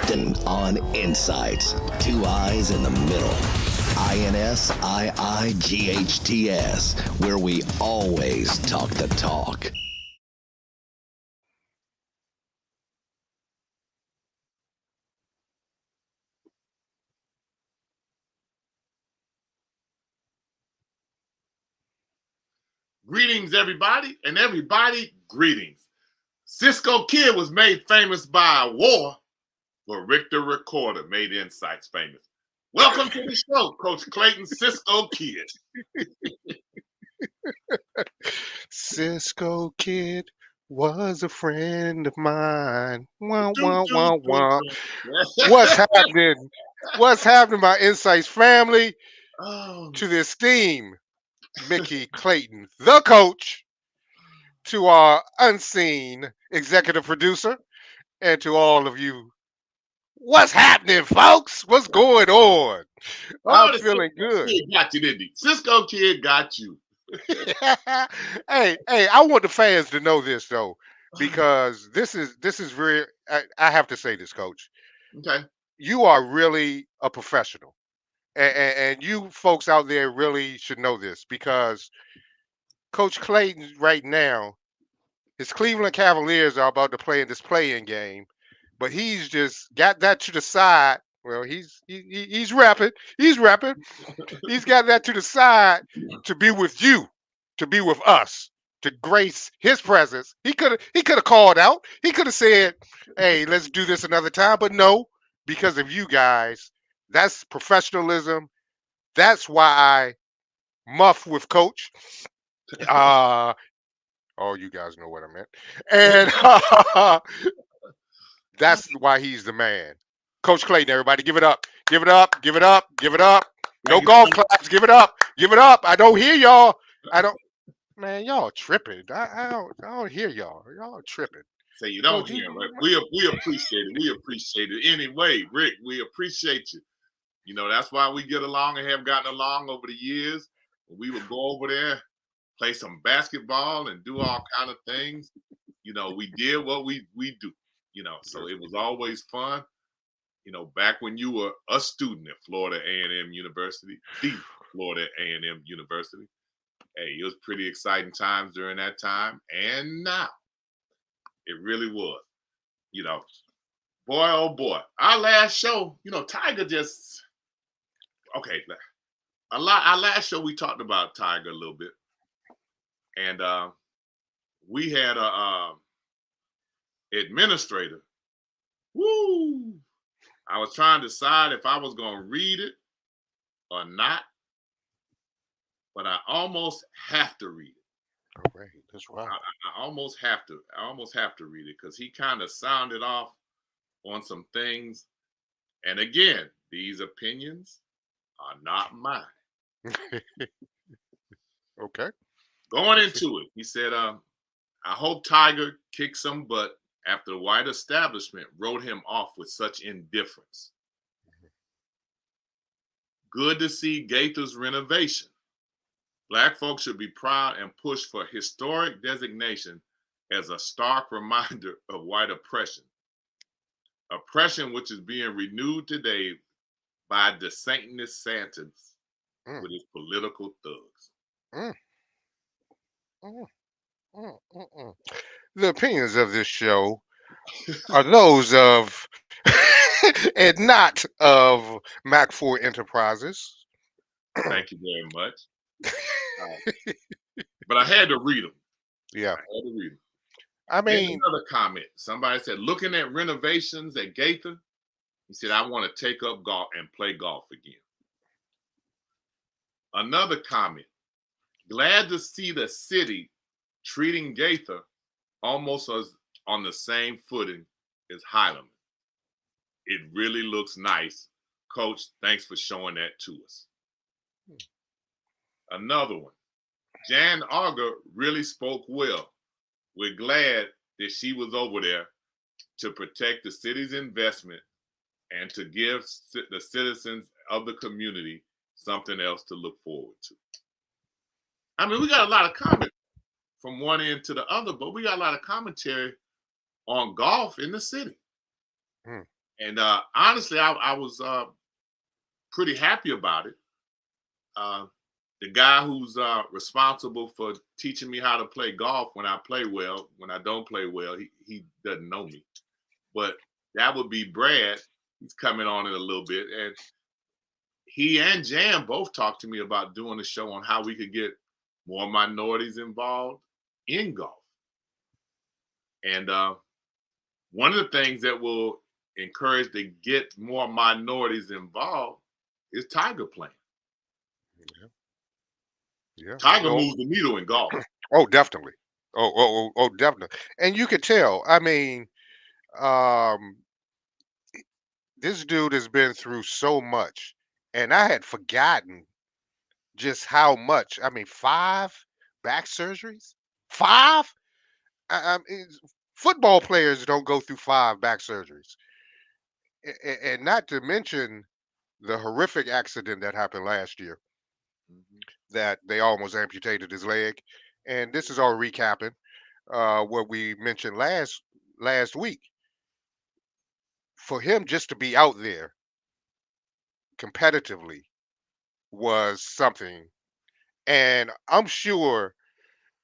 Captain on Insights. Two eyes in the middle. INSiiGHTS, where we always talk the talk. Greetings, everybody, and everybody, greetings. Cisco Kid was made famous by a war, but Rick the Recorder made Insights famous. Welcome to the show, Coach Clayton Cisco Kid. Cisco Kid was a friend of mine. Wah, wah, wah, wah. What's happening? What's happening, my Insights family? To the esteemed Mickey Clayton, the coach, to our unseen executive producer, and to all of you. What's happening, folks? What's going on? I'm feeling good. Kid got you, didn't he? Cisco Kid got you. hey, I want the fans to know this though, because this is very. I have to say this, Coach. Okay. You are really a professional, and you folks out there really should know this because Coach Clayton right now, his Cleveland Cavaliers are about to play in this play-in game, but he's just got that to the side. Well, he's rapping. He's rapping. He's got that to the side to be with you, to be with us, to grace his presence. He could have called out. He could have said, "Hey, let's do this another time." But no, because of you guys, that's professionalism. That's why I muff with Coach. Oh, you guys know what I meant. And that's why he's the man. Coach Clayton, everybody, give it up. Give it up. Give it up. Give it up. No golf claps. Give it up. Give it up. I don't hear y'all. I don't. Man, y'all tripping. I don't hear y'all. Y'all tripping. Say you don't hear him, right? We appreciate it. We appreciate it. Anyway, Rick, we appreciate you. You know, that's why we get along and have gotten along over the years. We would go over there, play some basketball and do all kind of things. You know, we did what we do, you know, so it was always fun. You know, back when you were a student at Florida A&M University, the Florida A&M University. Hey, it was pretty exciting times during that time. And now, it really was. You know, boy, oh boy. Our last show, you know, Tiger just, okay. Our last show, we talked about Tiger a little bit. And we had a administrator. Woo! I was trying to decide if I was going to read it or not, but I almost have to read it. All right, that's right. I almost have to. I almost have to read it because he kind of sounded off on some things. And again, these opinions are not mine. Okay. Going into it, he said, I hope Tiger kicks some butt after the white establishment wrote him off with such indifference. Good to see Gaither's renovation. Black folks should be proud and push for historic designation as a stark reminder of white oppression. Oppression which is being renewed today by DeSantis Santos with his political thugs. The opinions of this show are those of and not of Mac 4 Enterprises. Thank you very much. But I had to read them. Yeah. I had to read them. I mean, another comment. Somebody said, looking at renovations at Gaither, he said, I want to take up golf and play golf again. Another comment. Glad to see the city treating Gaither almost as on the same footing as Hilaman. It really looks nice. Coach, thanks for showing that to us. Another one. Jan Auger really spoke well. We're glad that she was over there to protect the city's investment and to give the citizens of the community something else to look forward to. I mean, we got a lot of comments from one end to the other, but we got a lot of commentary on golf in the city. And honestly, I was pretty happy about it. The guy who's responsible for teaching me how to play golf when I play well, when I don't play well, he doesn't know me. But that would be Brad. He's coming on it a little bit. And he and Jan both talked to me about doing a show on how we could get more minorities involved in golf. And one of the things that will encourage to get more minorities involved is Tiger playing. Yeah. Tiger moves the needle in golf. Oh, definitely. Oh, definitely. And you could tell. I mean, this dude has been through so much, and I had forgotten just how much. I mean, 5 back surgeries. 5. Football players don't go through 5 back surgeries, and not to mention the horrific accident that happened last year. That they almost amputated his leg, and this is all recapping what we mentioned last week. For him just to be out there competitively was something, and I'm sure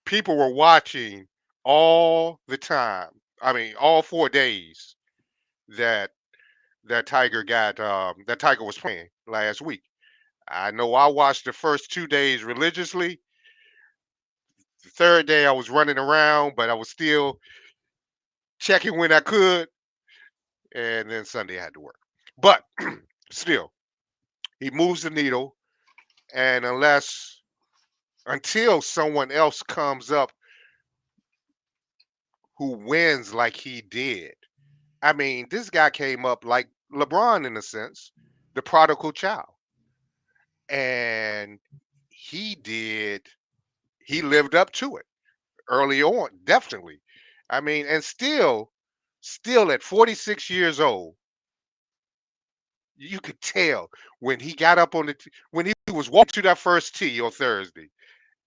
people were watching all the time. I mean, all 4 days that Tiger was playing last week. I know I watched the first 2 days religiously. The third day I was running around, but I was still checking when I could. And then Sunday I had to work. But still, he moves the needle. And until someone else comes up who wins like he did. I mean, this guy came up like LeBron in a sense, the prodigal child. And he lived up to it early on, definitely. I mean, and still at 46 years old, you could tell when he got up on when he was walking to that first tee on Thursday,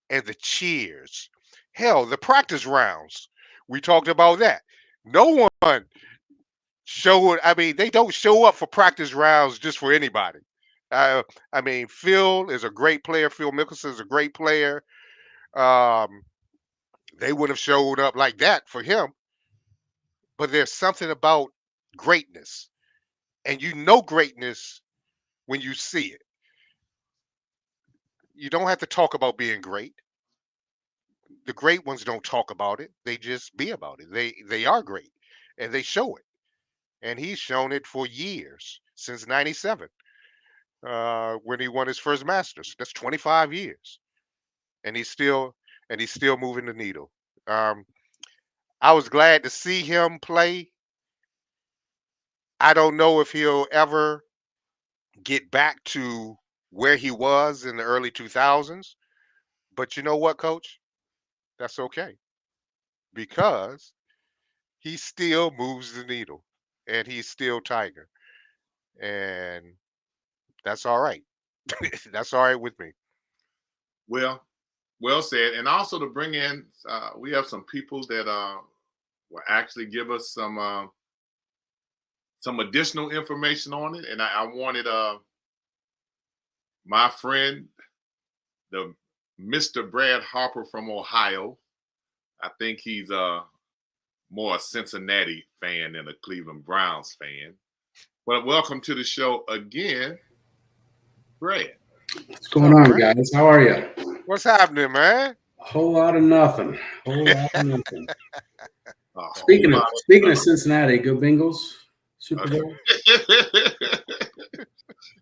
and the cheers. Hell, the practice rounds. We talked about that. No one showed. I mean, they don't show up for practice rounds just for anybody. I mean, Phil is a great player. Phil Mickelson is a great player. They would have showed up like that for him. But there's something about greatness. And you know greatness when you see it. You don't have to talk about being great. The great ones don't talk about it. They just be about it. They are great. And they show it. And he's shown it for years, since 97, when he won his first Masters. That's 25 years. And he's still moving the needle. I was glad to see him play. I don't know if he'll ever get back to where he was in the early 2000s. But you know what, Coach? That's okay. Because he still moves the needle. And he's still Tiger. And that's all right. That's all right with me. Well said. And also to bring in, we have some people that will actually give us some additional information on it. And I wanted my friend, the Mr. Brad Harper from Ohio. I think he's more a Cincinnati fan than a Cleveland Browns fan. But welcome to the show again, Brad. What's going on, guys? How are you? What's happening, man? A whole lot of nothing. Speaking of Cincinnati, go Bengals, Super Bowl.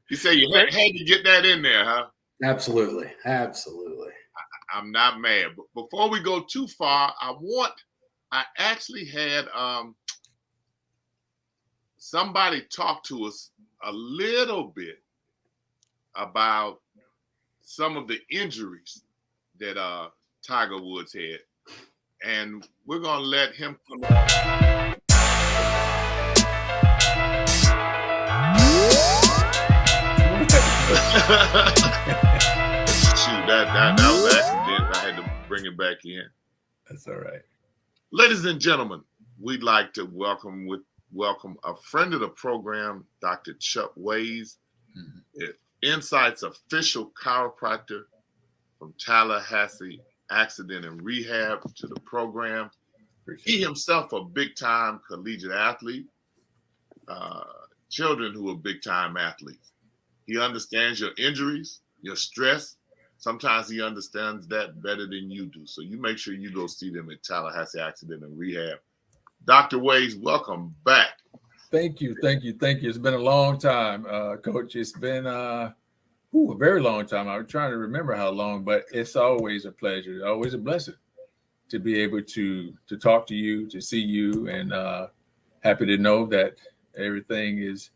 You say you had to get that in there, huh? Absolutely. I'm not mad. But before we go too far, I actually had somebody talk to us a little bit about some of the injuries that Tiger Woods had. And we're going to let him come on. Shoot, that was an accident. I had to bring it back in. That's all right. Ladies and gentlemen, we'd like to welcome welcome a friend of the program, Dr. Chuck Ways, INSiiGHTS official chiropractor from Tallahassee Accident and Rehab to the program. He himself a big-time collegiate athlete, children who are big-time athletes. He understands your injuries, your stress. Sometimes he understands that better than you do. So you make sure you go see them at Tallahassee Accident and Rehab. Dr. Ways, welcome back. Thank you. It's been a long time, Coach. It's been a very long time. I'm trying to remember how long, but it's always a pleasure, always a blessing to be able to talk to you, to see you, and happy to know that everything is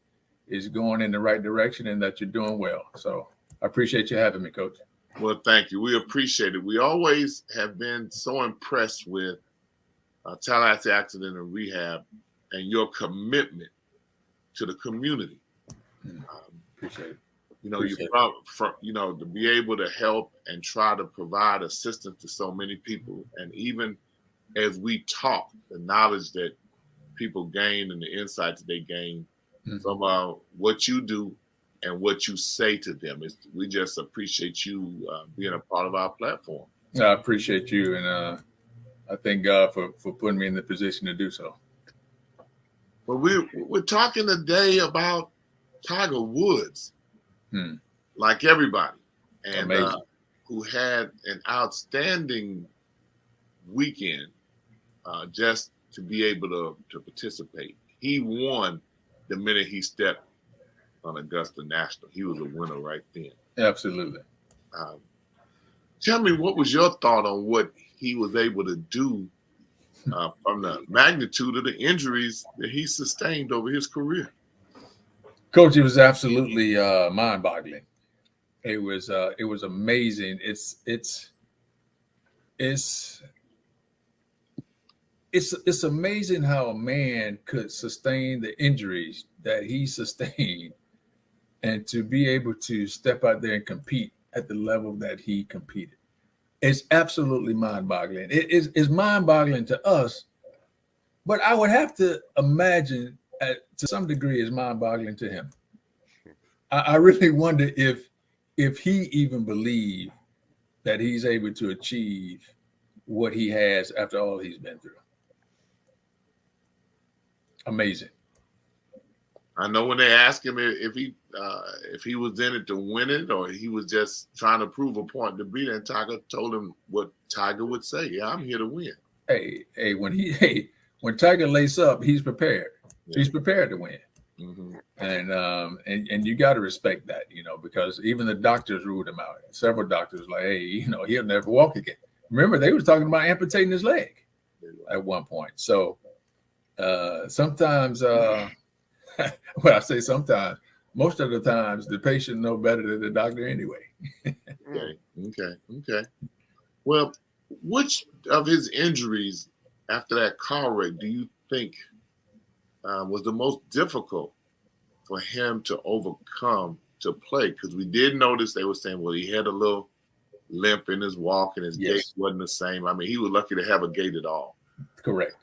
going in the right direction and that you're doing well. So I appreciate you having me, Coach. Well, thank you. We appreciate it. We always have been so impressed with Tallahassee Accident and Rehab and your commitment to the community. Appreciate it. To be able to help and try to provide assistance to so many people. And even as we talk, the knowledge that people gain and the insights they gain from what you do and what you say to them. We just appreciate you being a part of our platform. I appreciate you, and I thank God for putting me in the position to do so. Well, we're talking today about Tiger Woods, like everybody, and who had an outstanding weekend just to be able to participate. He won the minute he stepped on Augusta National. He was a winner right then. Absolutely. Tell me, what was your thought on what he was able to do from the magnitude of the injuries that he sustained over his career? Coach, it was absolutely mind-boggling. It was amazing. It's amazing how a man could sustain the injuries that he sustained and to be able to step out there and compete at the level that he competed. It's absolutely mind-boggling. It's mind-boggling to us, but I would have to imagine to some degree it's mind-boggling to him. I really wonder if he even believed that he's able to achieve what he has after all he's been through. Amazing. I know when they asked him if he was in it to win it or he was just trying to prove a point to beat it, Tiger told him what Tiger would say. Yeah, I'm here to win. When Tiger lace up, he's prepared. Yeah. He's prepared to win. Mm-hmm. And you got to respect that, because even the doctors ruled him out. Several doctors like, hey, he'll never walk again. Remember, they were talking about amputating his leg at one point. So sometimes, well, I say sometimes, most of the times, the patient know better than the doctor anyway. Okay. Well, which of his injuries after that car wreck do you think was the most difficult for him to overcome to play? Because we did notice they were saying, well, he had a little limp in his walk and his gait wasn't the same. I mean, he was lucky to have a gait at all. Correct.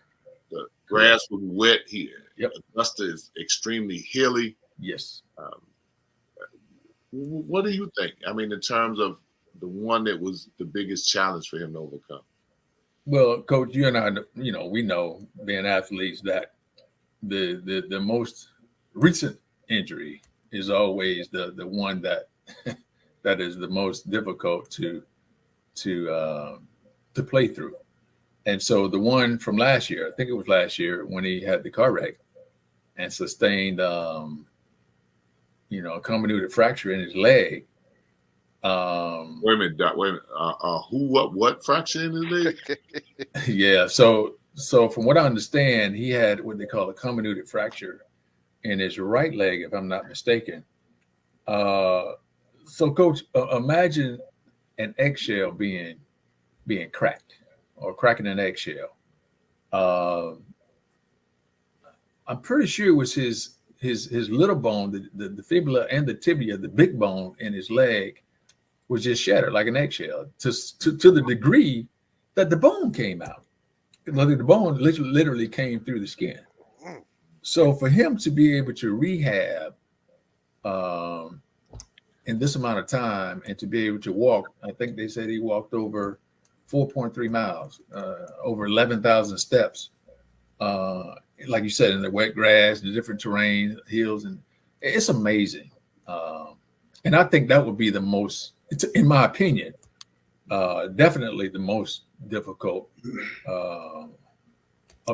The grass was wet here. Augusta is extremely hilly. Yes. What do you think? I mean, in terms of the one that was the biggest challenge for him to overcome? Well, Coach, you and I, we know being athletes that the most recent injury is always the one that that is the most difficult to play through. And so the one from last year, I think it was last year when he had the car wreck and sustained, a comminuted fracture in his leg. Wait a minute, Doc. Wait a minute. What fracture in his leg? Yeah. So from what I understand, he had what they call a comminuted fracture in his right leg, if I'm not mistaken. So, Coach, imagine an eggshell being cracked or cracking an eggshell. I'm pretty sure it was his little bone, the fibula and the tibia, the big bone in his leg, was just shattered like an eggshell to the degree that the bone came out. The bone literally came through the skin. So for him to be able to rehab in this amount of time and to be able to walk, I think they said he walked over 4.3 miles, over 11,000 steps. Like you said, in the wet grass, the different terrain, hills, and it's amazing. And I think that would be the most, in my opinion, definitely the most difficult of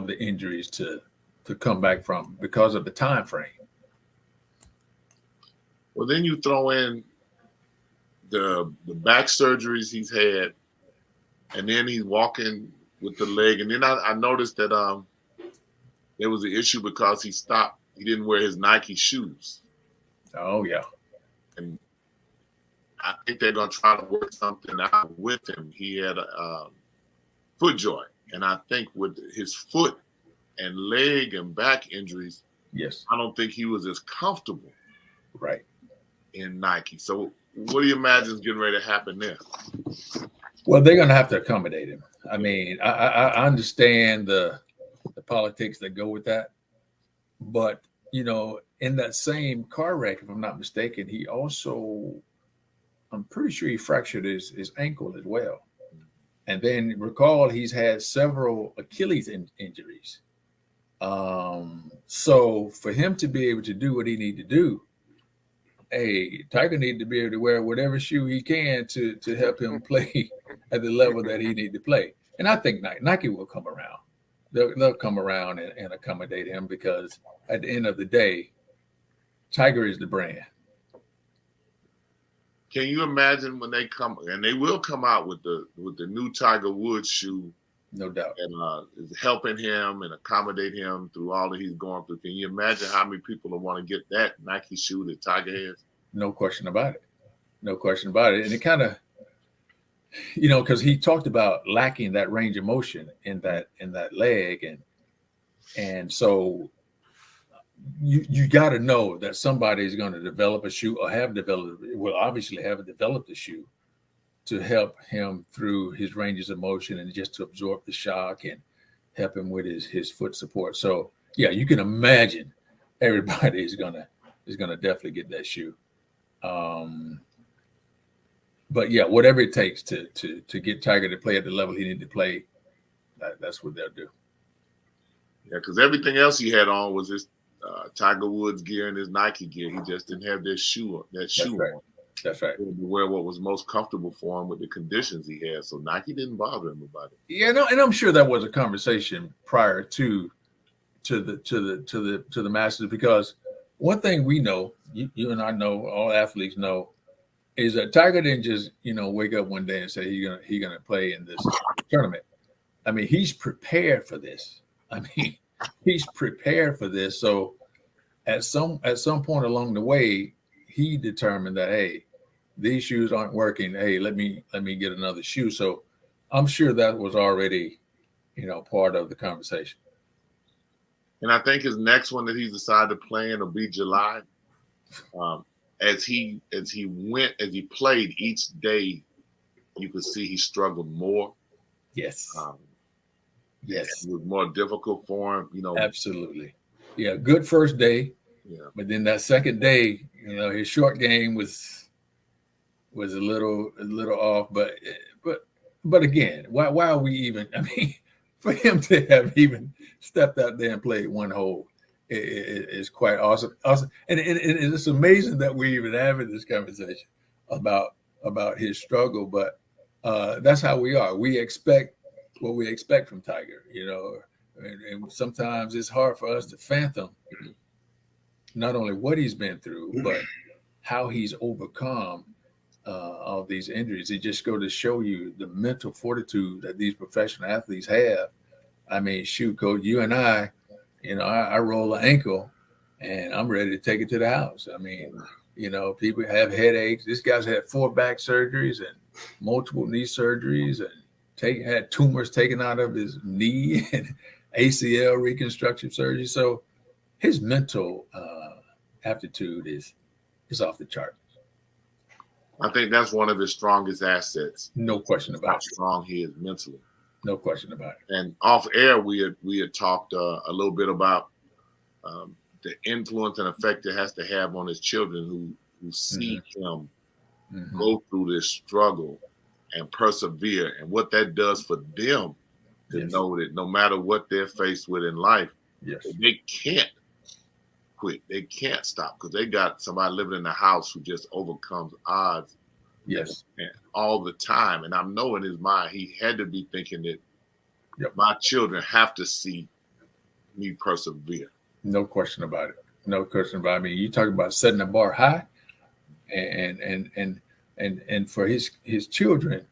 the injuries to come back from because of the time frame. Well, then you throw in the back surgeries he's had, and then he's walking with the leg. And then I noticed that there was an issue because he stopped. He didn't wear his Nike shoes. Oh, yeah. And I think they're going to try to work something out with him. He had a foot joint. And I think with his foot and leg and back injuries, yes, I don't think he was as comfortable right in Nike. So what do you imagine is getting ready to happen there? Well, they're going to have to accommodate him. I mean, I understand the politics that go with that. But, you know, in that same car wreck, if I'm not mistaken, he also, I'm pretty sure he fractured his ankle as well. And then recall he's had several Achilles injuries. So for him to be able to do what he need to do, hey, Tiger need to be able to wear whatever shoe he can to help him play at the level that he need to play. And I think Nike will come around. They'll come around and accommodate him because at the end of the day, Tiger is the brand. Can you imagine when they come, and they will come out with the new Tiger Woods shoe? No doubt. And is helping him and accommodate him through all that he's going through. Can you imagine how many people will want to get that Nike shoe that Tiger has? No question about it. No question about it. And it kind of, you know, because he talked about lacking that range of motion in that leg, and so you got to know that somebody is going to develop a shoe or obviously have developed a shoe to help him through his ranges of motion and just to absorb the shock and help him with his foot support. So yeah, you can imagine everybody is gonna definitely get that shoe. But yeah, whatever it takes to get Tiger to play at the level he needs to play, that's what they'll do. Yeah, because everything else he had on was his Tiger Woods gear and his Nike gear. He just didn't have that shoe right. on. That's right. He had to wear what was most comfortable for him with the conditions he had. So Nike didn't bother him about it. Yeah, no, and I'm sure that was a conversation prior to the Masters, because one thing we know, you and I know, all athletes know, is that Tiger didn't just, you know, wake up one day and say he's gonna play in this tournament. I mean, he's prepared for this. I mean, he's prepared for this. So at some point along the way, he determined that, hey, these shoes aren't working. Hey, let me get another shoe. So I'm sure that was already, you know, part of the conversation. And I think his next one that he's decided to play in will be July. As he played each day, you could see he struggled more. Yes. Yes. It was more difficult for him, you know. Absolutely. Yeah, good first day. Yeah. But then that second day, you know, his short game was a little off. But again, why are we even? I mean, for him to have even stepped out there and played one hole is quite awesome. And it's amazing that we even having this conversation about his struggle. But that's how we are. We expect what we expect from Tiger, you know, and sometimes it's hard for us to fathom not only what he's been through, but how he's overcome all these injuries. It just goes to show you the mental fortitude that these professional athletes have. I mean, shoot, Coach, you and I, you know, I roll an ankle and I'm ready to take it to the house. I mean, you know, people have headaches. This guy's had 4 back surgeries and multiple knee surgeries and had tumors taken out of his knee and ACL reconstruction surgery. So his mental aptitude is off the chart. I think that's one of his strongest assets. No question about it. How strong he is mentally. No question about it. And off air, we had talked a little bit about the influence and effect it has to have on his children who see him go through this struggle and persevere, and what that does for them to know that no matter what they're faced with in life, they can't quit. They can't stop because they got somebody living in the house who just overcomes odds and all the time. And I know in his mind, he had to be thinking that my children have to see me persevere. No question about it. No question about it. I mean, you talk about setting the bar high, and for his children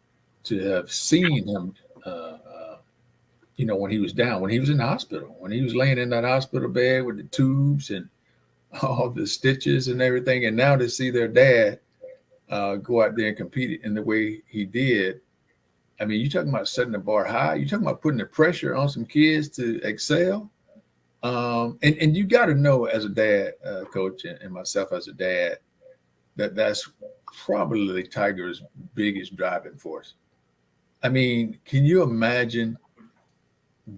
to have seen him, when he was down, when he was in the hospital, when he was laying in that hospital bed with the tubes and all the stitches and everything, and now to see their dad go out there and compete in the way he did. I mean, you're talking about setting the bar high. You're talking about putting the pressure on some kids to excel. And you got to know as a dad, coach, and myself as a dad, that's probably Tiger's biggest driving force. I mean, can you imagine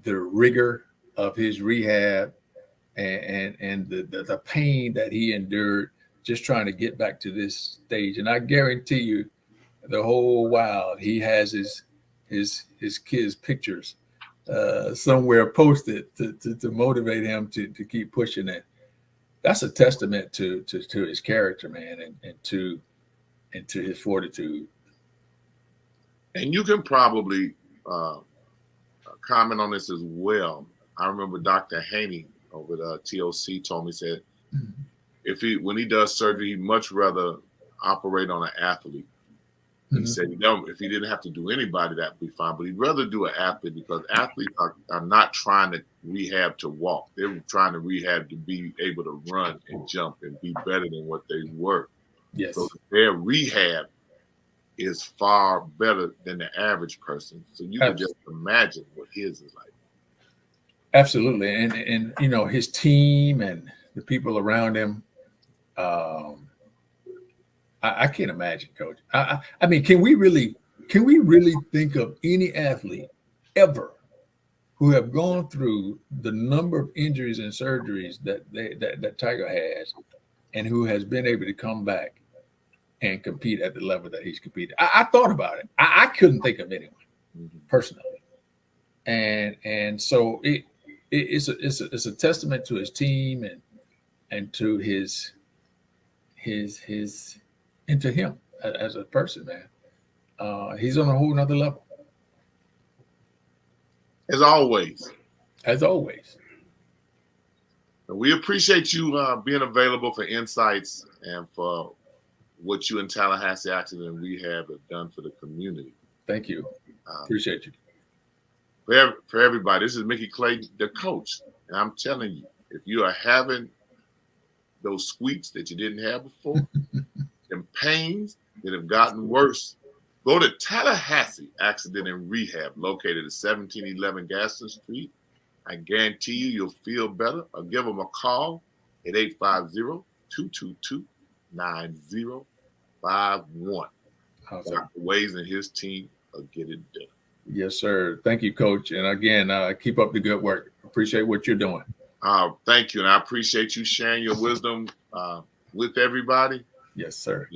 the rigor of his rehab and the pain that he endured just trying to get back to this stage? And I guarantee you, the whole while he has his kids' pictures somewhere posted to motivate him to keep pushing it. That's a testament to his character, man, and to his fortitude. And you can probably comment on this as well. I remember Dr. Haney over at TOC told me, said, when he does surgery, he'd much rather operate on an athlete. He said, if he didn't have to do anybody, that'd be fine. But he'd rather do an athlete because athletes are not trying to rehab to walk. They're trying to rehab to be able to run and jump and be better than what they were. Yes. So their rehab is far better than the average person. So you can just imagine what his is like. Absolutely. And his team and the people around him, I can't imagine, Coach. I mean, can we really think of any athlete ever who have gone through the number of injuries and surgeries that Tiger has, and who has been able to come back and compete at the level that he's competed? I thought about it. I couldn't think of anyone personally, and so it's a testament to his team and to his and to him as a person, man. He's on a whole nother level. As always. We appreciate you being available for insights and for what you and Tallahassee Accident Rehab have done for the community. Thank you. Appreciate you. For everybody, this is Mickey Clayton, the coach. And I'm telling you, if you are having those squeaks that you didn't have before, and pains that have gotten worse, go to Tallahassee Accident and Rehab, located at 1711 Gaston Street. I guarantee you'll feel better. Or give them a call at 850-222-9051. Dr. Ways and his team will get it done. Yes, sir. Thank you, Coach. And again, keep up the good work. Appreciate what you're doing. Thank you. And I appreciate you sharing your wisdom with everybody. Yes, sir.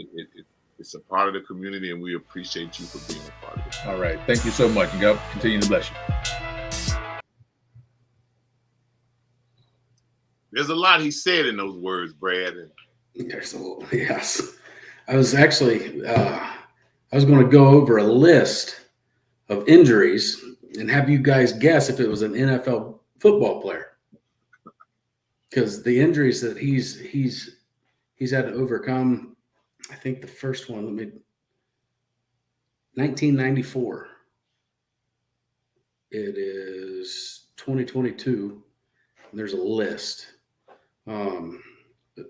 It's a part of the community, and we appreciate you for being a part of it. All right. Thank you so much. God continue to bless you. There's a lot he said in those words, Brad. There's a little, yes. I was actually, I was going to go over a list of injuries and have you guys guess if it was an NFL football player, because the injuries that he's had to overcome. I think the first one, 1994. It is 2022. And there's a list. But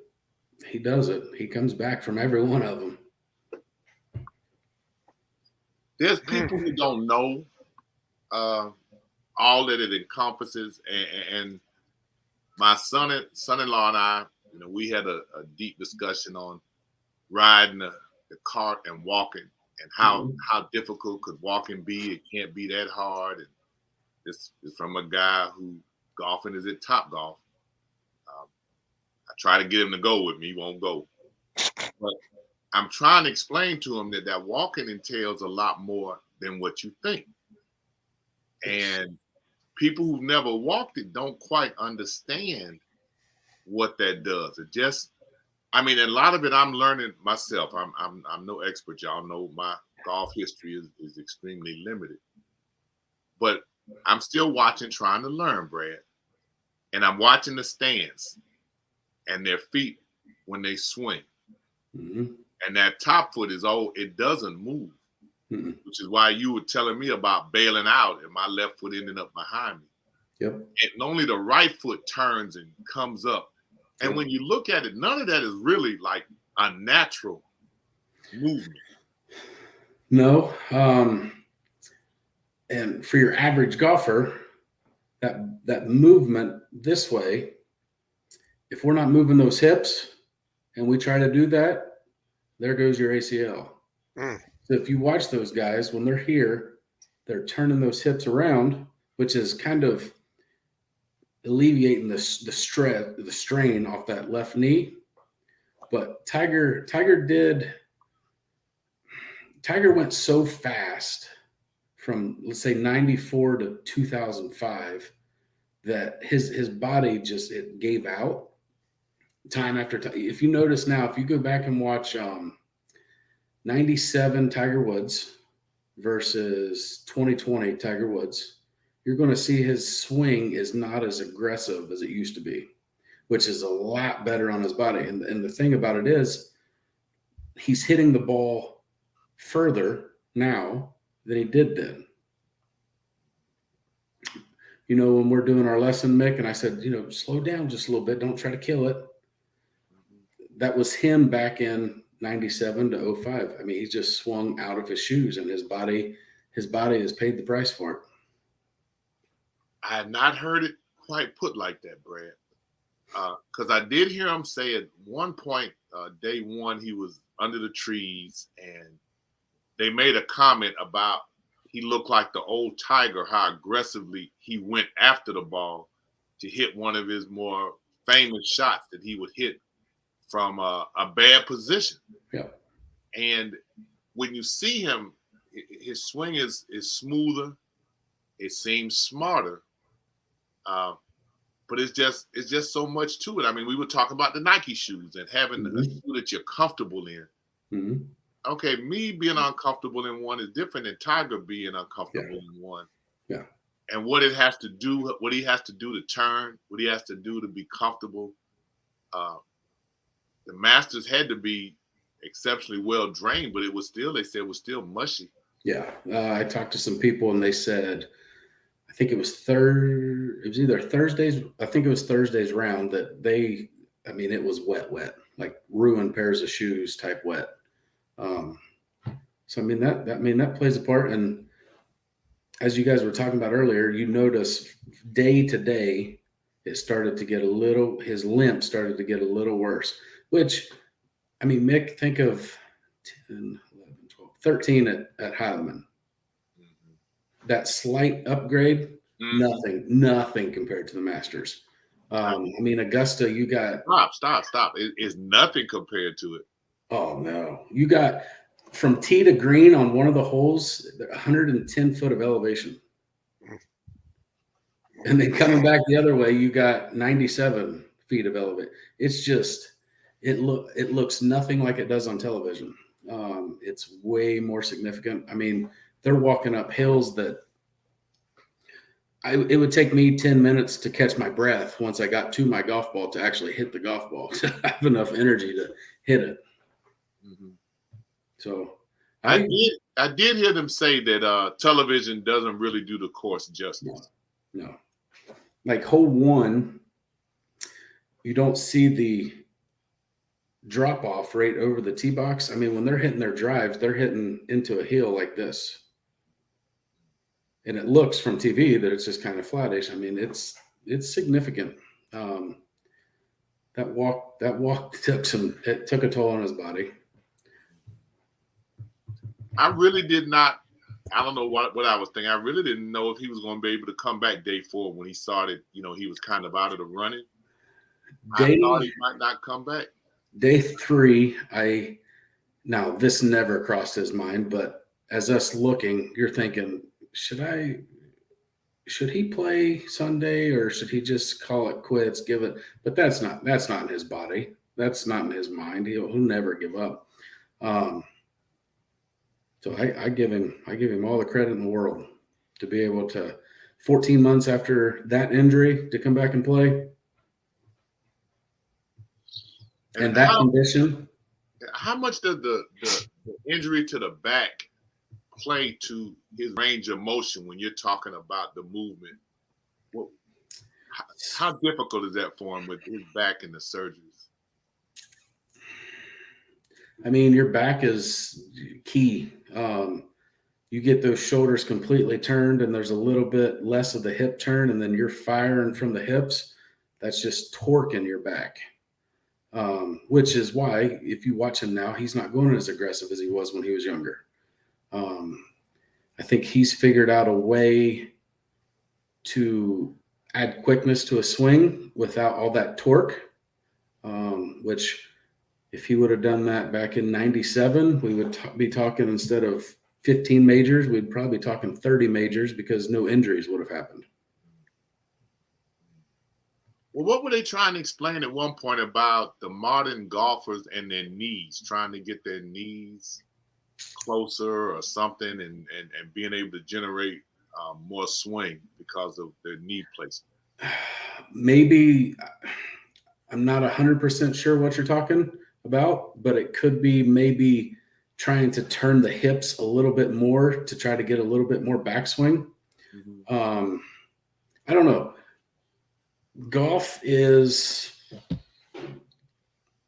he does it. He comes back from every one of them. There's people who don't know all that it encompasses, and my son-in-law and I, we had a deep discussion on riding the cart and walking, and how difficult could walking be. It can't be that hard. And this is from a guy who golfing is at Top Golf. try to get him to go with me. He won't go. But I'm trying to explain to him that walking entails a lot more than what you think. And people who've never walked it don't quite understand what that does. It just, I mean, a lot of it I'm learning myself. I'm no expert. Y'all know my golf history is extremely limited. But I'm still watching, trying to learn, Brad. And I'm watching the stance and their feet when they swing. Mm-hmm. And that top foot it doesn't move. Mm-hmm. Which is why you were telling me about bailing out and my left foot ending up behind me. Yep. And only the right foot turns and comes up. And when you look at it, none of that is really like a natural movement. No. And for your average golfer, that movement this way, if we're not moving those hips and we try to do that, there goes your ACL. So if you watch those guys, when they're here, they're turning those hips around, which is kind of alleviating the strain off that left knee. But Tiger went so fast from, let's say, 94 to 2005 that his body just, it gave out time after time. If you notice now, if you go back and watch 97 Tiger Woods versus 2020 Tiger Woods, you're going to see his swing is not as aggressive as it used to be, which is a lot better on his body. And the thing about it is he's hitting the ball further now than he did then. You know, when we're doing our lesson, Mick, and I said, you know, slow down just a little bit. Don't try to kill it. That was him back in 97 to 05. I mean, he just swung out of his shoes, and his body has paid the price for it. I have not heard it quite put like that, Brad. Because I did hear him say at one point, day one, he was under the trees, and they made a comment about he looked like the old Tiger, how aggressively he went after the ball to hit one of his more famous shots that he would hit from a bad position. Yeah. And when you see him, his swing is smoother. It seems smarter. But it's just so much to it. I mean, we were talking about the Nike shoes and having a shoe that you're comfortable in. Mm-hmm. Okay, me being uncomfortable in one is different than Tiger being uncomfortable in one. Yeah. And what he has to do to turn, what he has to do to be comfortable. The Masters had to be exceptionally well drained, but they said it was still mushy. Yeah. I talked to some people and they said, I think it was either Thursday's, I think it was Thursday's round that it was wet, like ruined pairs of shoes type wet. So that plays a part. And as you guys were talking about earlier, you notice day to day, his limp started to get a little worse, which, I mean, Mick, think of 10, 11, 12, 13 at Hilaman. That slight upgrade, nothing compared to the Masters. I mean, Augusta, you got stop. It's nothing compared to it. Oh no, you got from tee to green on one of the holes, 110 foot of elevation, and then coming back the other way, you got 97 feet of elevation. It's just it looks nothing like it does on television. It's way more significant. I mean, they're walking up hills that it would take me 10 minutes to catch my breath once I got to my golf ball to actually hit the golf ball to have enough energy to hit it. Mm-hmm. So I did hear them say that television doesn't really do the course justice. No. Like hole one, you don't see the drop off right over the tee box. I mean, when they're hitting their drives, they're hitting into a hill like this. And it looks from TV that it's just kind of flattish. I mean, it's significant. That walk took a toll on his body. I really did not. I don't know what I was thinking. I really didn't know if he was going to be able to come back day 4 when he started. You know, he was kind of out of the running. I thought he might not come back. Day 3, now this never crossed his mind, but as us looking, you're thinking, should he play Sunday or should he just call it quits, give it? But that's not in his body. That's not in his mind. He'll never give up. So I give him all the credit in the world to be able to 14 months after that injury to come back and play. And that condition. How much does the injury to the back play to his range of motion when you're talking about the movement? How difficult is that for him with his back and the surgeries? I mean, your back is key. You get those shoulders completely turned and there's a little bit less of the hip turn, and then you're firing from the hips. That's just torque in your back. Which is why if you watch him now, he's not going as aggressive as he was when he was younger. I think he's figured out a way to add quickness to a swing without all that torque, which if he would have done that back in 97, we would be talking, instead of 15 majors, we'd probably be talking 30 majors because no injuries would have happened. Well, what were they trying to explain at one point about the modern golfers and their knees, trying to get their knees closer or something and being able to generate more swing because of their knee placement? Maybe, I'm not 100% sure what you're talking about, but it could be maybe trying to turn the hips a little bit more to try to get a little bit more backswing. Mm-hmm. I don't know. Golf is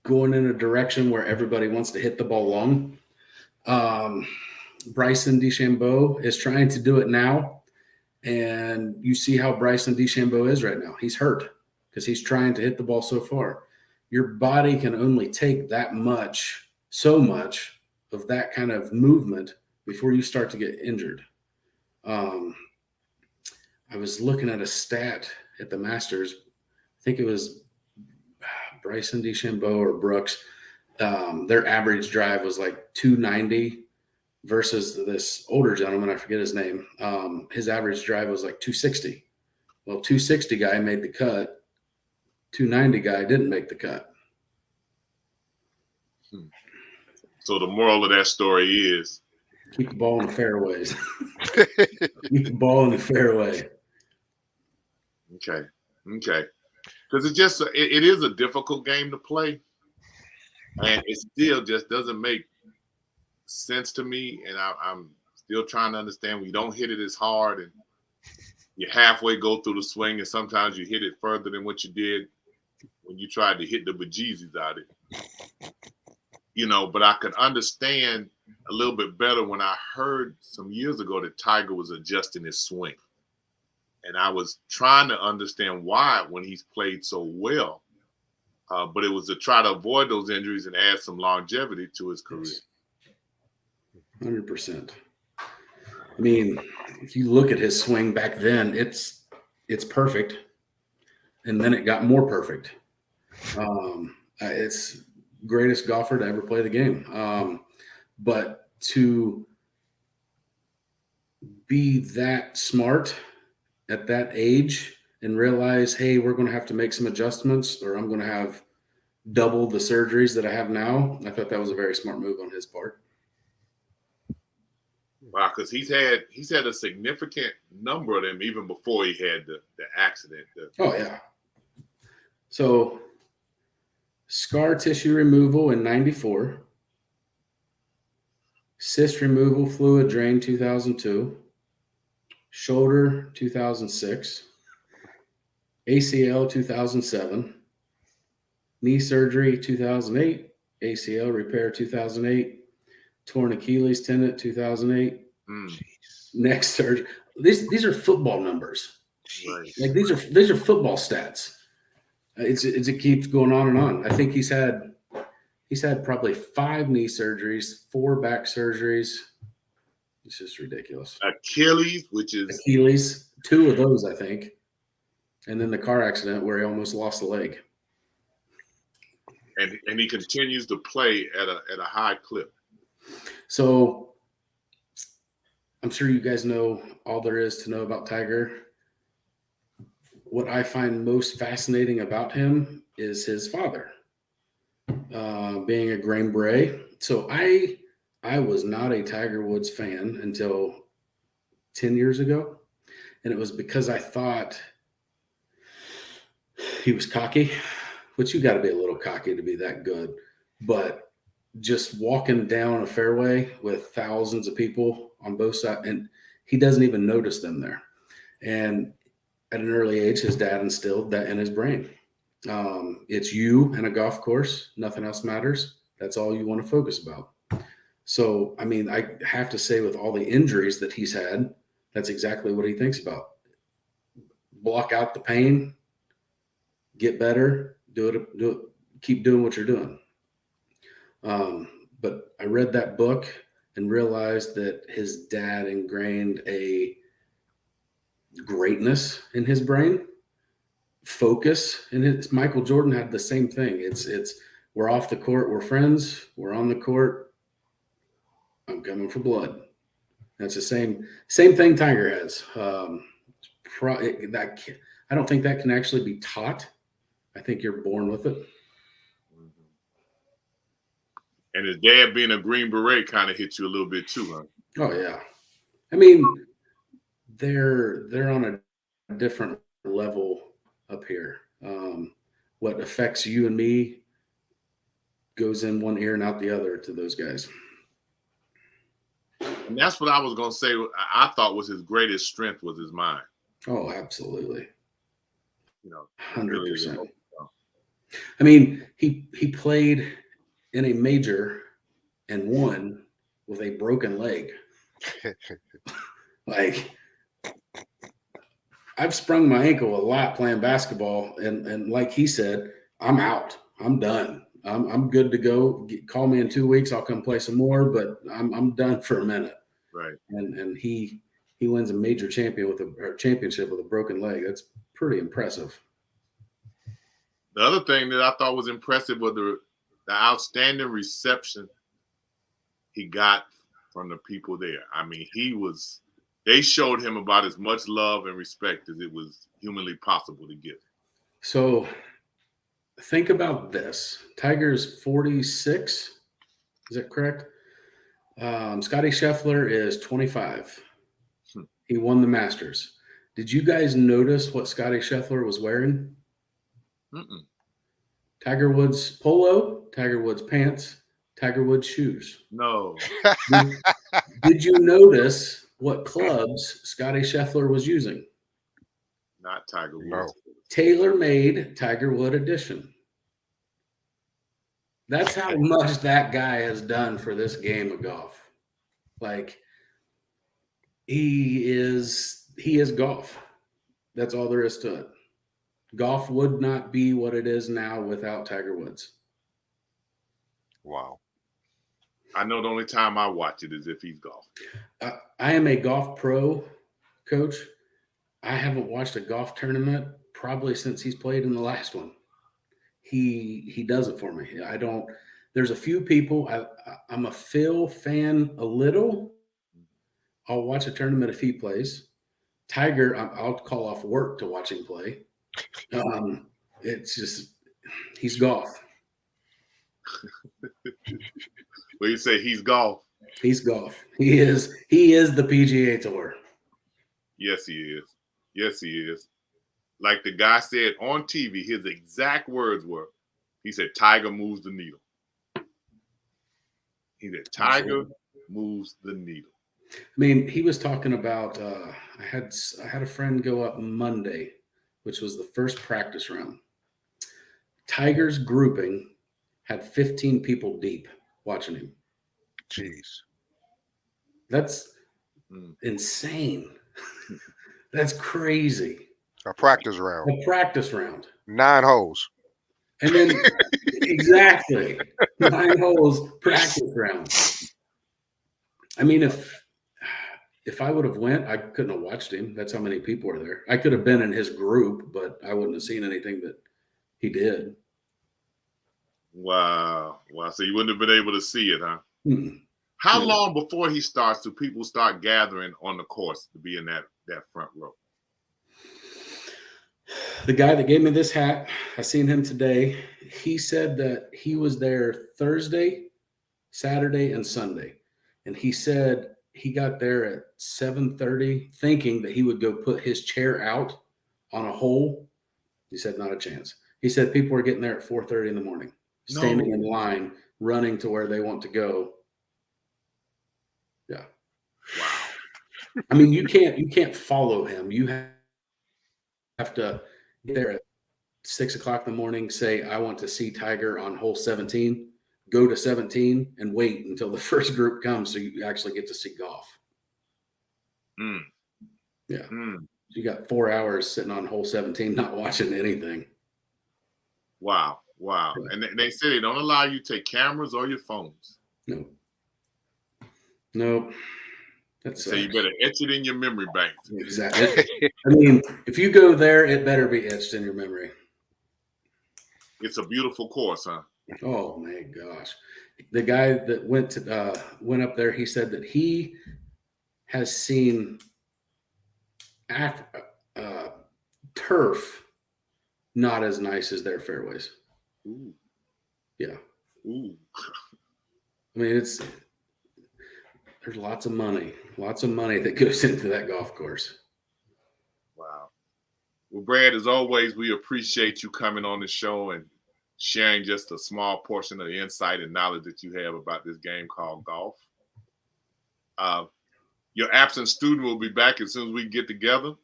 going in a direction where everybody wants to hit the ball long. Bryson DeChambeau is trying to do it now, and you see how Bryson DeChambeau is right now. He's hurt because he's trying to hit the ball so far. Your body can only take so much of that kind of movement before you start to get injured. I was looking at a stat at the Masters. I think it was Bryson DeChambeau or Brooks. Their average drive was like 290 versus this older gentleman, I forget his name. His average drive was like 260. Well, 260 guy made the cut. 290 guy didn't make the cut. So the moral of that story is keep the ball in the fairways. Keep the ball in the fairway. Okay. Because it is a difficult game to play, and it still just doesn't make sense to me. And I'm still trying to understand when you don't hit it as hard and you halfway go through the swing, and sometimes you hit it further than what you did when you tried to hit the bejesus out of it. But I could understand a little bit better when I heard some years ago that Tiger was adjusting his swing. And I was trying to understand why when he's played so well. But it was to try to avoid those injuries and add some longevity to his career. 100%. I mean, if you look at his swing back then, it's perfect. And then it got more perfect. It's greatest golfer to ever play the game. But to be that smart at that age and realize, hey, we're going to have to make some adjustments, or I'm going to have double the surgeries that I have now. I thought that was a very smart move on his part. Wow, because he's had a significant number of them even before he had the accident. Oh, yeah. So scar tissue removal in 94. Cyst removal, fluid drain 2002. Shoulder 2006. ACL 2007. Knee surgery 2008. ACL repair 2008. Torn Achilles tendon 2008. Neck surgery. These are football numbers. Right. Like these are football stats. It keeps going on and on. I think he's had probably 5 knee surgeries, 4 back surgeries. It's just ridiculous. Achilles, 2 of those, I think, and then the car accident where he almost lost a leg. and he continues to play at a high clip. So I'm sure you guys know all there is to know about Tiger. What I find most fascinating about him is his father, being a Green Beret. So I was not a Tiger Woods fan until 10 years ago. And it was because I thought he was cocky, which you got to be a little cocky to be that good. But just walking down a fairway with thousands of people on both sides, and he doesn't even notice them there. And at an early age, his dad instilled that in his brain. It's you and a golf course. Nothing else matters. That's all you want to focus about. So, I mean, I have to say with all the injuries that he's had, that's exactly what he thinks about. Block out the pain, get better, do it, keep doing what you're doing. But I read that book and realized that his dad ingrained a greatness in his brain, focus. And Michael Jordan had the same thing. It's we're off the court, we're friends, we're on the court, I'm coming for blood. That's the same thing Tiger has. I don't think that can actually be taught. I think you're born with it. And his dad being a Green Beret kind of hits you a little bit too, huh? Oh yeah. I mean, they're on a different level up here. What affects you and me goes in one ear and out the other to those guys. And that's what I was going to say. I thought was his greatest strength was his mind. Oh, absolutely. 100%. Really, I mean, he played in a major and won with a broken leg. Like, I've sprung my ankle a lot playing basketball, and like he said, I'm out. I'm done. I'm good to go. Call me in 2 weeks. I'll come play some more, but I'm done for a minute. Right. And he wins a major championship with a broken leg. That's pretty impressive. The other thing that I thought was impressive was the outstanding reception he got from the people there. I mean, they showed him about as much love and respect as it was humanly possible to give. So think about this. Tiger's 46. Is that correct? Scotty Scheffler is 25. He won the Masters. Did you guys notice what Scotty Scheffler was wearing? Mm-mm. Tiger Woods polo, Tiger Woods pants, Tiger Woods shoes. No. Did you notice what clubs Scotty Scheffler was using? Not Tiger Woods. No. Tailor-made Tiger Wood edition. That's how much that guy has done for this game of golf. Like, he is golf. That's all there is to it. Golf would not be what it is now without Tiger Woods. Wow. I know the only time I watch it is if he's golfing. I am a golf pro, coach. I haven't watched a golf tournament probably since he's played in the last one. He does it for me. There's a few people. I'm a Phil fan a little. I'll watch a tournament if he plays. Tiger, I'll call off work to watch him play. It's just, he's golf. Well, you say he's golf. He's golf. He is the PGA Tour. Yes, he is. Yes, he is. Like the guy said on TV, his exact words were, he said, Tiger moves the needle. He said, Tiger moves the needle. I mean, he was talking about, I had a friend go up Monday, which was the first practice round. Tiger's grouping had 15 people deep watching him. Jeez. That's insane. That's crazy. A practice round. A practice round. 9 holes. And then exactly 9 holes practice round. I mean, if I would have went, I couldn't have watched him. That's how many people were there. I could have been in his group, but I wouldn't have seen anything that he did. Wow. So you wouldn't have been able to see it, huh? Mm-mm. How Yeah. long before he starts do people start gathering on the course to be in that front row? The guy that gave me this hat, I seen him today. He said that he was there Thursday, Saturday, and Sunday. And he said he got there at 7:30 thinking that he would go put his chair out on a hole. He said not a chance. He said people were getting there at 4:30 in the morning, standing in line, running to where they want to go. Yeah. Wow. I mean, you can't follow him. You have to get there at 6:00 in the morning, say, I want to see Tiger on hole 17, go to 17 and wait until the first group comes so you actually get to see golf. Mm. Yeah. Mm. You got 4 hours sitting on hole 17, not watching anything. Wow. Yeah. And they say they don't allow you to take cameras or your phones. No. So you better etch it in your memory bank. Exactly. I mean, if you go there, it better be etched in your memory. It's a beautiful course, huh? Oh my gosh. The guy that went up there, he said that he has seen turf not as nice as their fairways. Ooh. Yeah. Ooh. I mean, there's lots of money that goes into that golf course. Wow. Well, Brad, as always, we appreciate you coming on the show and sharing just a small portion of the insight and knowledge that you have about this game called golf. Your absent student will be back as soon as we get together.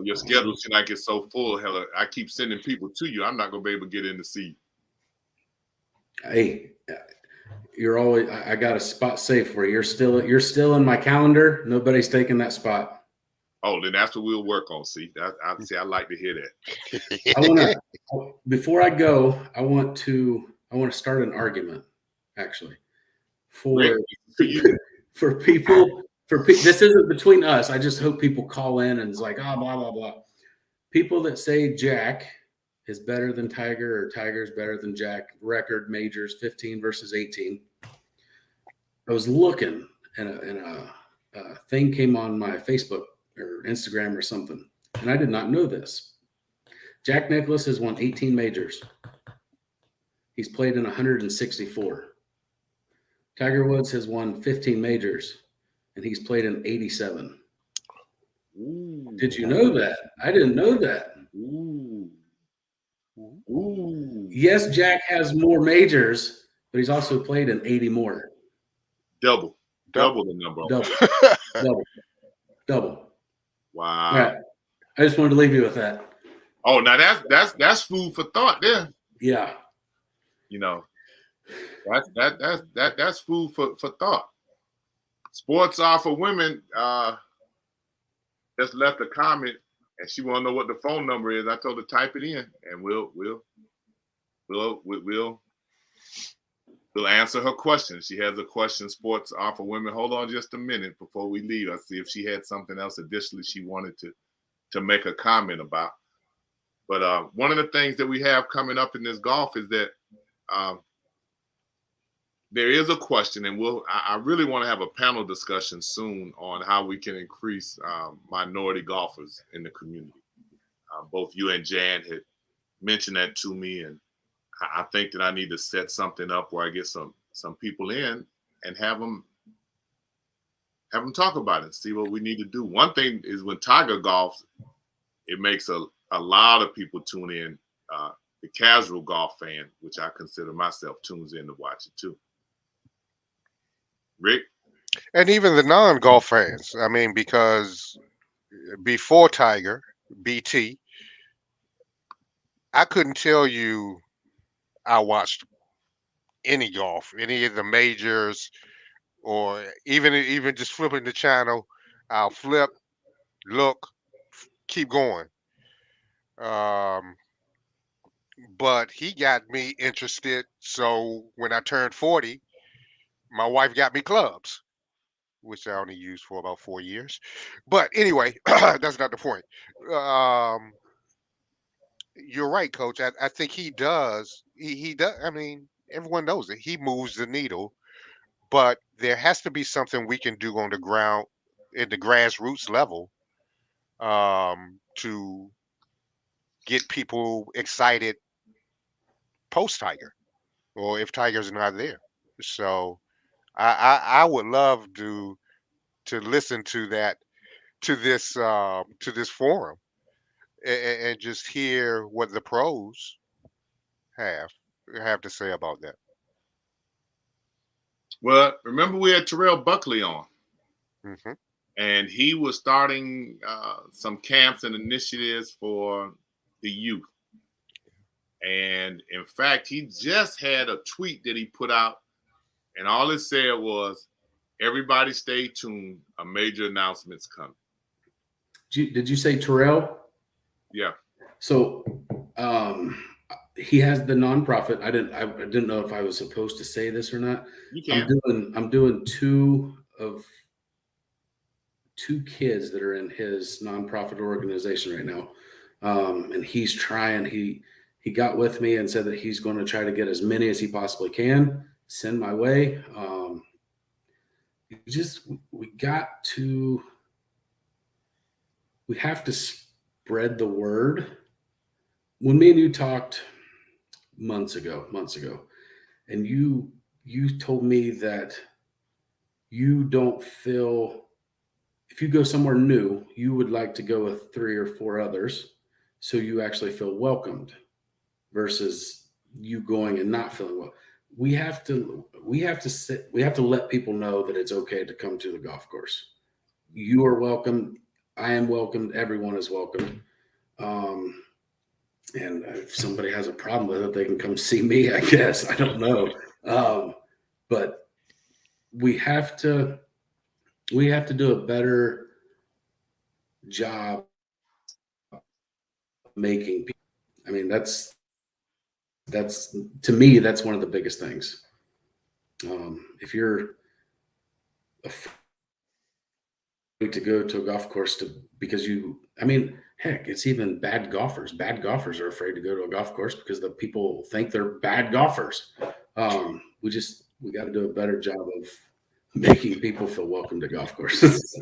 Your schedule should not get so full. Hell, I keep sending people to you. I'm not going to be able to get in to see you. Hey, you're always. I got a spot saved for you. You're still in my calendar. Nobody's taking that spot. Oh, then that's what we'll work on. See, I like to hear that. I want to. Before I go, I want to start an argument. Actually, for people. This isn't between us. I just hope people call in and it's like, blah blah blah. People that say Jack is better than Tiger or Tiger's better than Jack, record majors 15 versus 18. I was looking and a thing came on my Facebook or Instagram or something, and I did not know this. Jack Nicklaus has won 18 majors. He's played in 164. Tiger Woods has won 15 majors, and he's played in 87. Ooh. Did you know that? I didn't know that. Ooh. Yes, Jack has more majors, but he's also played in 80 more. Double the number. Double. Wow. All right. I just wanted to leave you with that. Oh, now that's food for thought there. Yeah. You know, that's food for thought. Sports are for women. Just left a comment, and she want to know what the phone number is. I told her type it in, and we'll answer her question. She has a question. Sports are for women. Hold on just a minute before we leave. I'll see if she had something else additionally she wanted to make a comment about. But one of the things that we have coming up in this golf is that there is a question, and I really want to have a panel discussion soon on how we can increase minority golfers in the community. Both you and Jan had mentioned that to me, and I think that I need to set something up where I get some people in and have them talk about it, see what we need to do. One thing is when Tiger golfs, it makes a lot of people tune in. The casual golf fan, which I consider myself, tunes in to watch it too. Rick? And even the non-golf fans. I mean, because before Tiger, BT, I couldn't tell you I watched any golf, any of the majors, or even just flipping the channel. I'll flip, look, keep going. But he got me interested. So when I turned 40, my wife got me clubs, which I only used for about 4 years. But anyway, that's not the point. You're right, Coach. I think he does. he does. I mean, everyone knows it. He moves the needle, but there has to be something we can do on the ground, in the grassroots level, to get people excited post Tiger, or if Tiger's not there. So I would love to listen to that, to this forum, and just hear what the pros have have to say about that. Well, remember we had Terrell Buckley on, Hmm. and he was starting some camps and initiatives for the youth. And in fact, he just had a tweet that he put out, and all it said was, "Everybody stay tuned. A major announcement's coming." Did you say Terrell? Yeah. So he has the nonprofit. I didn't know if I was supposed to say this or not. You can. I'm doing two kids that are in his nonprofit organization right now. And he's trying, he got with me and said that he's going to try to get as many as he possibly can send my way. We have to spread the word. When me and you talked months ago, and you told me that you don't feel, if you go somewhere new, you would like to go with 3 or 4 others, so you actually feel welcomed, versus you going and not feeling well. We have to let people know that it's okay to come to the golf course. You are welcome. I am welcomed. Everyone is welcome. And if somebody has a problem with it, they can come see me, I guess. I don't know. But we have to do a better job making people. I mean, that's to me, that's one of the biggest things. If you're afraid to go to a golf course because heck, it's even bad golfers. Bad golfers are afraid to go to a golf course because the people think they're bad golfers. We got to do a better job of making people feel welcome to golf courses.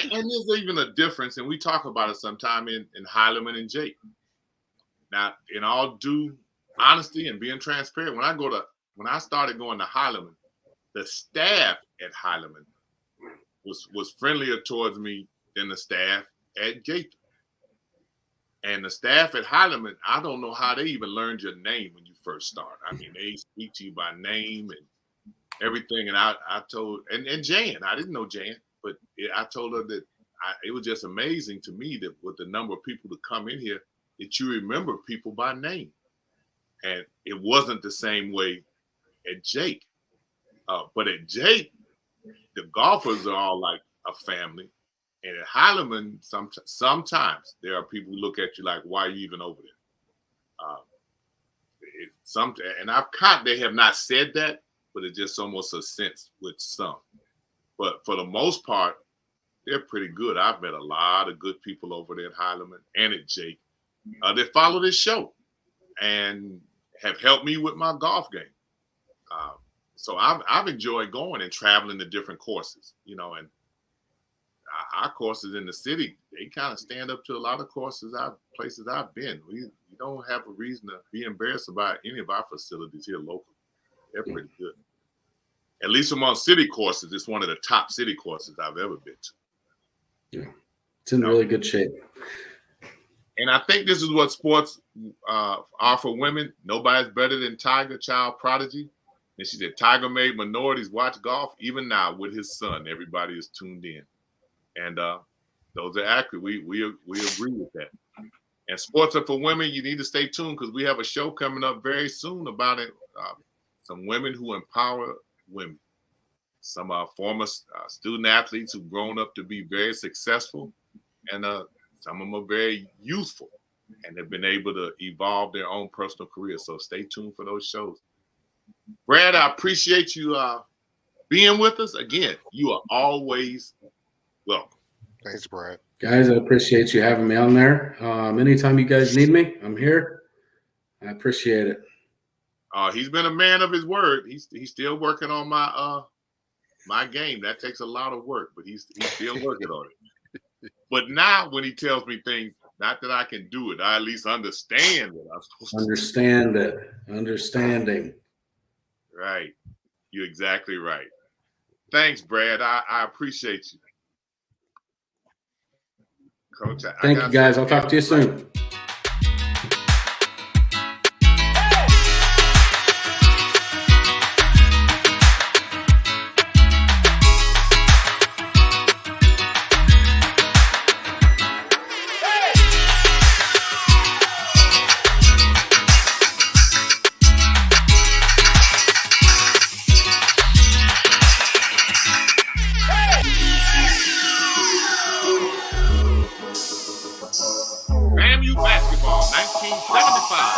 And there's even a difference, and we talk about it sometime in Hilaman and Jake. Now, in all due honesty and being transparent, when I started going to Hilaman, the staff at Hilaman was friendlier towards me than the staff at Jake. And the staff at Hilaman, I don't know how they even learned your name when you first start. I mean, they speak to you by name and everything. And I told, and Jan, I didn't know Jan, but I told her that it was just amazing to me that with the number of people that come in here, that you remember people by name. And it wasn't the same way at Jake. But at Jake, the golfers are all like a family. And at Hilaman, sometimes there are people who look at you like, why are you even over there? They have not said that, but it's just almost a sense with some. But for the most part, they're pretty good. I've met a lot of good people over there at Hilaman and at Jake that follow this show and have helped me with my golf game. So I've enjoyed going and traveling to different courses, and our courses in the city, they kind of stand up to a lot of places I've been. We don't have a reason to be embarrassed about any of our facilities here locally. They're pretty good. At least among city courses, it's one of the top city courses I've ever been to. Yeah, it's in really good shape. And I think this is what sports are for women. Nobody's better than Tiger, child prodigy. And she said, Tiger made minorities watch golf. Even now with his son, everybody is tuned in. And those are accurate. We agree with that. And sports are for women. You need to stay tuned because we have a show coming up very soon about it. Some women who empower women. Some former student athletes who've grown up to be very successful. And some of them are very youthful and have been able to evolve their own personal careers. So stay tuned for those shows. Brad, I appreciate you being with us. Again, you are always welcome. Thanks, Brad. Guys, I appreciate you having me on there. Anytime you guys need me, I'm here. I appreciate it. He's been a man of his word. He's still working on my game. That takes a lot of work, but he's still working on it. But now when he tells me things, not that I can do it, I at least understand that I'm supposed to Understand it. Understanding. Right. You're exactly right. Thanks, Brad. I appreciate you. Coach, Thank you, guys. I'll talk to you soon. FAMU basketball, 1975.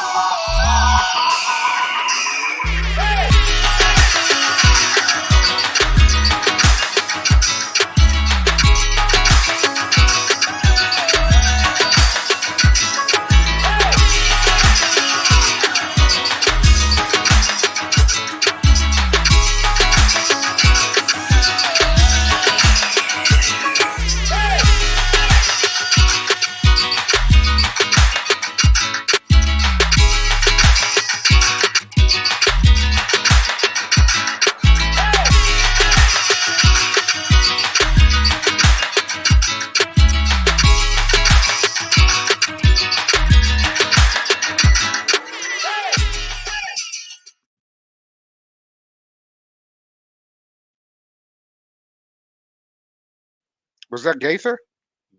Was that Gaither?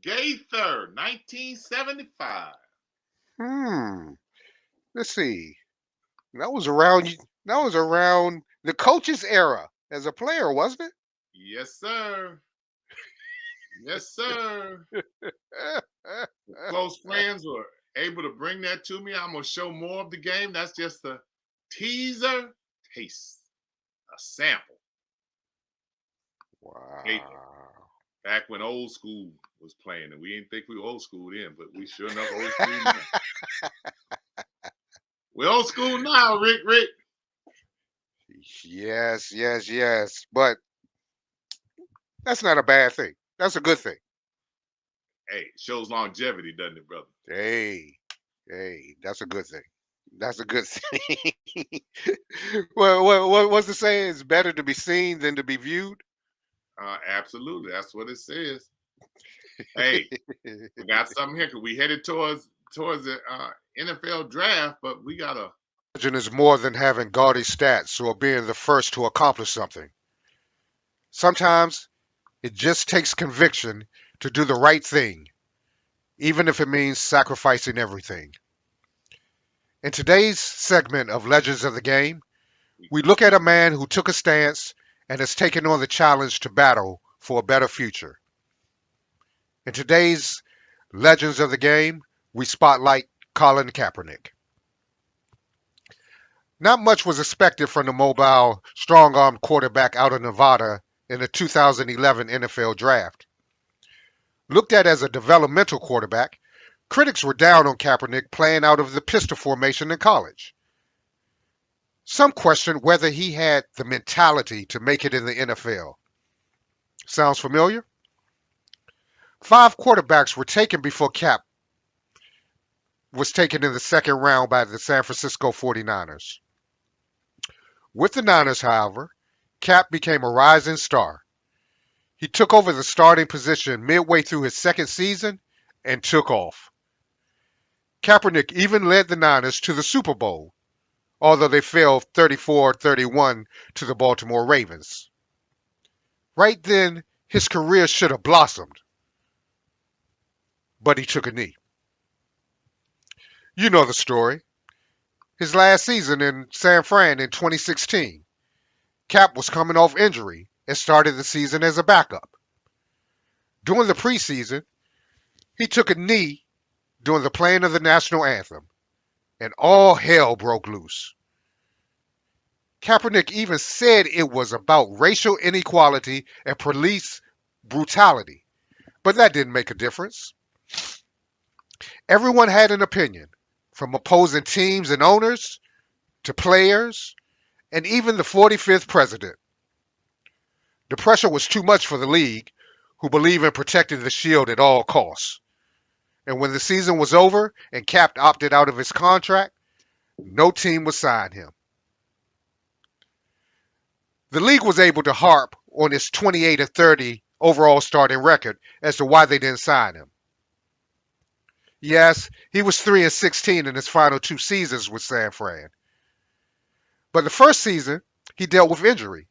Gaither, 1975. Let's see. That was around the coach's era as a player, wasn't it? Yes, sir. Yes, sir. Close friends were able to bring that to me. I'm going to show more of the game. That's just a teaser, taste, a sample. Wow. Gaither. Back when old school was playing, and we didn't think we were old school then, but we sure enough old school now. We're old school now, Rick. Yes. But that's not a bad thing. That's a good thing. Hey, it shows longevity, doesn't it, brother? Hey, that's a good thing. That's a good thing. What's the saying? It's better to be seen than to be viewed. Absolutely, that's what it says. Hey, we got something here because we headed towards the NFL draft, but we got a. Legend is more than having gaudy stats or being the first to accomplish something. Sometimes it just takes conviction to do the right thing, even if it means sacrificing everything. In today's segment of Legends of the Game, we look at a man who took a stance and has taken on the challenge to battle for a better future. In today's Legends of the Game, we spotlight Colin Kaepernick. Not much was expected from the mobile, strong-armed quarterback out of Nevada in the 2011 NFL Draft. Looked at as a developmental quarterback, critics were down on Kaepernick playing out of the pistol formation in college. Some questioned whether he had the mentality to make it in the NFL. Sounds familiar? 5 quarterbacks were taken before Cap was taken in the second round by the San Francisco 49ers. With the Niners, however, Cap became a rising star. He took over the starting position midway through his second season and took off. Kaepernick even led the Niners to the Super Bowl, although they fell 34-31 to the Baltimore Ravens. Right then, his career should have blossomed, but he took a knee. You know the story. His last season in San Fran in 2016, Cap was coming off injury and started the season as a backup. During the preseason, he took a knee during the playing of the national anthem, and all hell broke loose. Kaepernick even said it was about racial inequality and police brutality, but that didn't make a difference. Everyone had an opinion, from opposing teams and owners to players, and even the 45th president. The pressure was too much for the league, who believe in protecting the shield at all costs. And when the season was over and Cap opted out of his contract, no team would sign him. The league was able to harp on his 28-30 overall starting record as to why they didn't sign him. Yes, he was 3-16 in his final 2 seasons with San Fran. But the first season, he dealt with injury.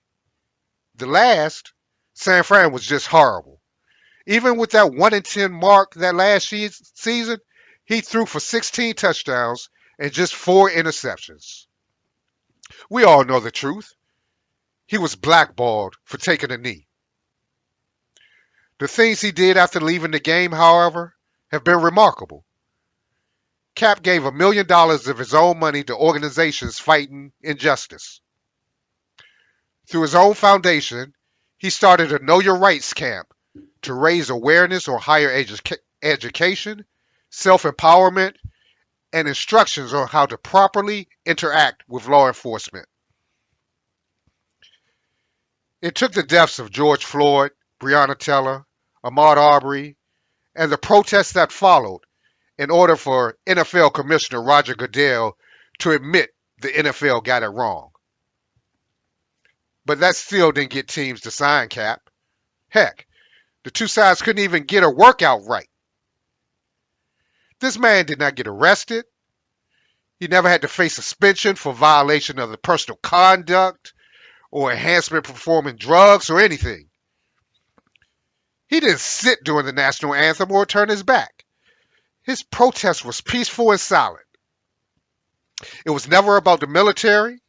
The last, San Fran was just horrible. Even with that 1-10 mark that last season, he threw for 16 touchdowns and just 4 interceptions. We all know the truth. He was blackballed for taking a knee. The things he did after leaving the game, however, have been remarkable. Cap gave $1 million of his own money to organizations fighting injustice. Through his own foundation, he started a Know Your Rights camp to raise awareness on higher education, self-empowerment, and instructions on how to properly interact with law enforcement. It took the deaths of George Floyd, Breonna Taylor, Ahmaud Arbery, and the protests that followed in order for NFL Commissioner Roger Goodell to admit the NFL got it wrong. But that still didn't get teams to sign Cap. Heck, the two sides couldn't even get a workout right. This man did not get arrested. He never had to face suspension for violation of the personal conduct or enhancement performing drugs or anything. He didn't sit during the national anthem or turn his back. His protest was peaceful and silent. It was never about the military.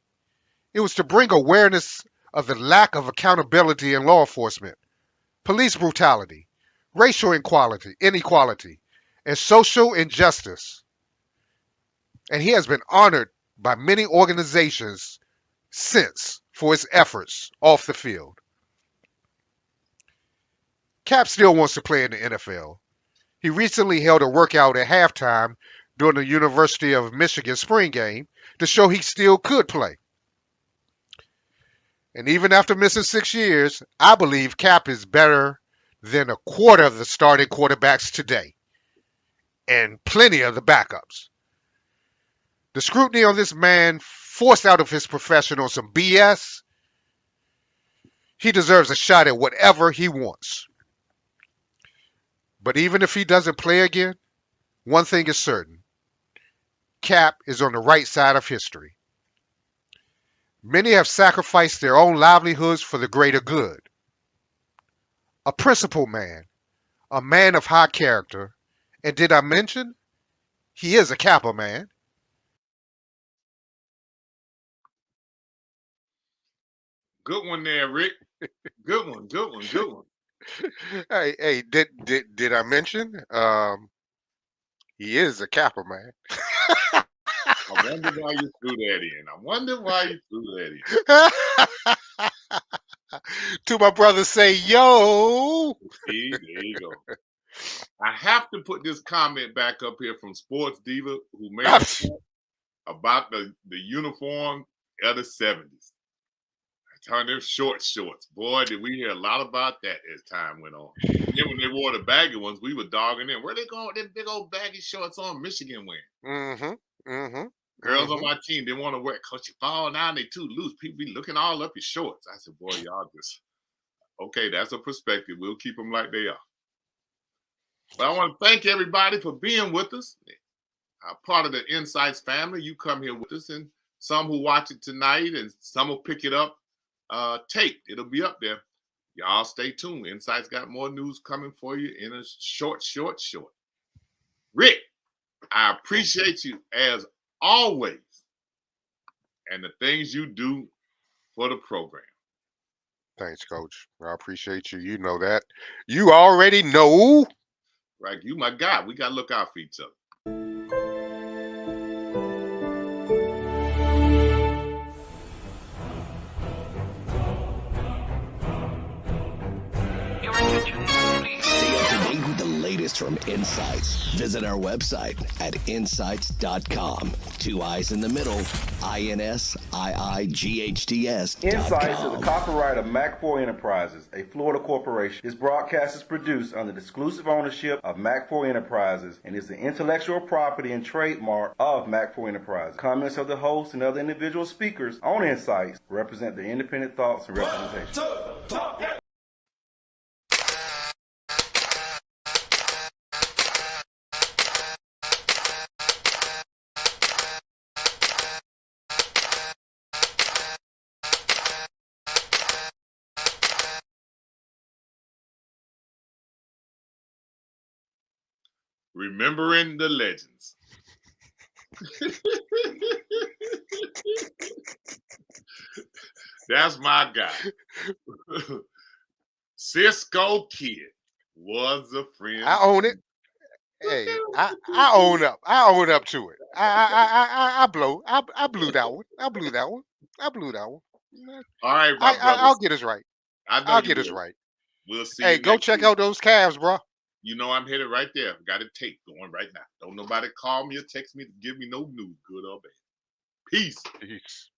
It was to bring awareness of the lack of accountability in law enforcement, police brutality, racial inequality, and social injustice. And he has been honored by many organizations since for his efforts off the field. Cap still wants to play in the NFL. He recently held a workout at halftime during the University of Michigan spring game to show he still could play. And even after missing 6 years, I believe Cap is better than a quarter of the starting quarterbacks today, and plenty of the backups. The scrutiny on this man forced out of his profession on some BS. He deserves a shot at whatever he wants. But even if he doesn't play again, one thing is certain. Cap is on the right side of history. Many have sacrificed their own livelihoods for the greater good. A principled man, a man of high character, and did I mention, he is a Kappa man. Good one there, Rick. Good one. Hey, did I mention? He is a Kappa man. I wonder why you threw that in. To my brother, say yo. See, there you go. I have to put this comment back up here from Sports Diva, who made a point about the uniform of the 70s. I turned them shorts. Boy, did we hear a lot about that as time went on. Then when they wore the baggy ones, we were dogging them. Where they going with them big old baggy shorts on Michigan wearing? Girls on my team didn't want to wear it. Coach, you fall down, they too loose. People be looking all up your shorts. I said, boy, y'all just, okay, that's a perspective. We'll keep them like they are. But I want to thank everybody for being with us. Part of the Insights family. You come here with us, and some who watch it tonight, and some will pick it up taped. It'll be up there. Y'all stay tuned. Insights got more news coming for you in a short. Rick, I appreciate you as always, and the things you do for the program. Thanks, Coach. I appreciate you. You know that. You already know. Right, you my guy. We got to look out for each other. Stay up to date with the latest podcast from INSiiGHTS. Visit our website at INSiiGHTS.com. 2 I's in the middle, INSiiGHTS.com. INSiiGHTS is a copyright of Mac4 Enterprises, a Florida corporation. This broadcast is produced under the exclusive ownership of Mac4 Enterprises and is the intellectual property and trademark of Mac4 Enterprises. Comments of the host and other individual speakers on INSiiGHTS represent their independent thoughts and representation. Remembering the legends. That's my guy. Cisco Kid was a friend. I own it. Hey, I own up. I own up to it. I blew that one. I blew that one. All right, my brother. I'll get us right. I'll get us will. right. We'll see. Hey, you go next check week. out those calves, bro. You know I'm headed right there. Got a tape going right now. Don't nobody call me or text me to give me no news, good or bad. Peace. Peace.